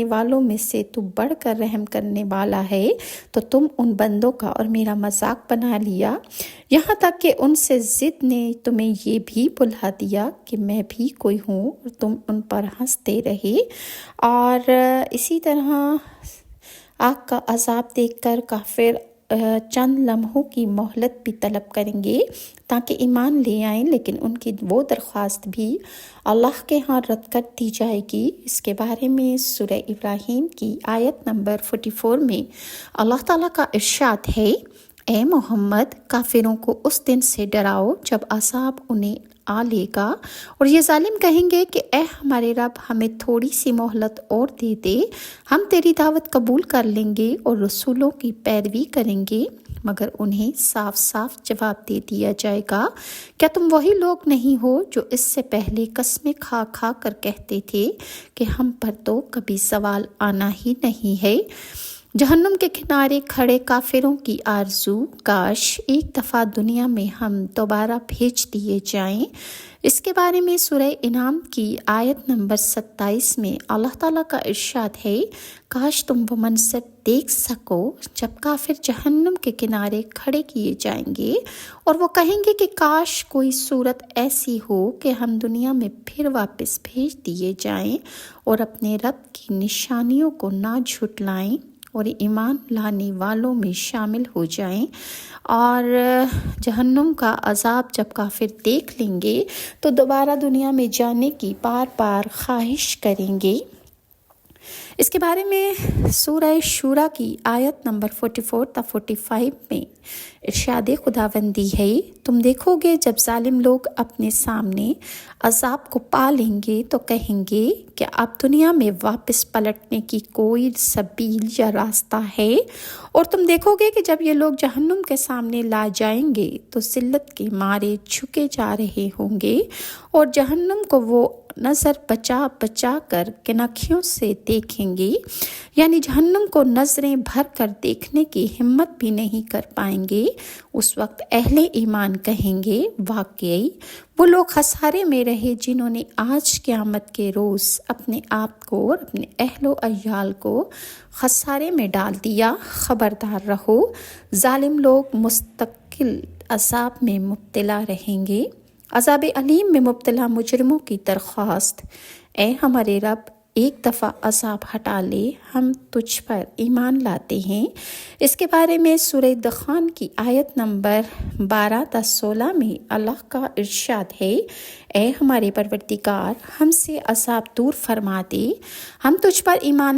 والوں میں سے تو بڑھ کر رحم کرنے والا ہے، تو تم ان بندوں کا اور میرا مذاق بنا لیا، یہاں تک کہ ان سے ضد نے تمہیں یہ بھی بھلا دیا کہ میں بھی کوئی ہوں، اور تم ان پر ہنستے رہے۔ اور اسی طرح آگ کا عذاب دیکھ کر کافر چند لمحوں کی مہلت بھی طلب کریں گے تاکہ ایمان لے آئیں، لیکن ان کی وہ درخواست بھی اللہ کے ہاں رد کر دی جائے گی۔ اس کے بارے میں سورہ ابراہیم کی آیت نمبر 44 میں اللہ تعالیٰ کا ارشاد ہے، اے محمد کافروں کو اس دن سے ڈراؤ جب عذاب انہیں آ لے گا اور یہ ظالم کہیں گے کہ اے ہمارے رب ہمیں تھوڑی سی مہلت اور دے دے، ہم تیری دعوت قبول کر لیں گے اور رسولوں کی پیروی کریں گے، مگر انہیں صاف صاف جواب دے دیا جائے گا، کیا تم وہی لوگ نہیں ہو جو اس سے پہلے قسمیں کھا کھا کر کہتے تھے کہ ہم پر تو کبھی سوال آنا ہی نہیں ہے۔ جہنم کے کنارے کھڑے کافروں کی آرزو، کاش ایک دفعہ دنیا میں ہم دوبارہ بھیج دیے جائیں۔ اس کے بارے میں سورہ انعام کی آیت نمبر 27 میں اللہ تعالیٰ کا ارشاد ہے، کاش تم وہ منظر دیکھ سکو جب کافر جہنم کے کنارے کھڑے کیے جائیں گے اور وہ کہیں گے کہ کاش کوئی صورت ایسی ہو کہ ہم دنیا میں پھر واپس بھیج دیے جائیں اور اپنے رب کی نشانیوں کو نہ جھٹلائیں اور ایمان لانے والوں میں شامل ہو جائیں۔ اور جہنم کا عذاب جب کافر دیکھ لیں گے تو دوبارہ دنیا میں جانے کی بار بار خواہش کریں گے۔ اس کے بارے میں سورہ شورا کی آیت نمبر 44 تا 45 میں ارشاد خداوندی ہے، تم دیکھو گے جب ظالم لوگ اپنے سامنے عذاب کو پا لیں گے تو کہیں گے کہ اب دنیا میں واپس پلٹنے کی کوئی سبیل یا راستہ ہے، اور تم دیکھو گے کہ جب یہ لوگ جہنم کے سامنے لا جائیں گے تو ذلت کے مارے جھکے جا رہے ہوں گے اور جہنم کو وہ نظر بچا بچا کر کنکھیوں سے دیکھیں گے، یعنی جہنم کو نظریں بھر کر دیکھنے کی ہمت بھی نہیں کر پائیں گے۔ اس وقت اہل ایمان کہیں گے، واقعی وہ لوگ خسارے میں رہے جنہوں نے آج قیامت کے روز اپنے آپ کو اور اپنے اہل و عیال کو خسارے میں ڈال دیا۔ خبردار رہو، ظالم لوگ مستقل عذاب میں مبتلا رہیں گے۔ عذاب علیم میں مبتلا مجرموں کی درخواست، اے ہمارے رب ایک دفعہ عذاب ہٹا لے، ہم تجھ پر ایمان لاتے ہیں۔ اس کے بارے میں سورہ دخان کی آیت نمبر 12 تا 16 میں اللہ کا ارشاد ہے، اے ہمارے پروردگار ہم سے عذاب دور فرما دے، ہم تجھ پر ایمان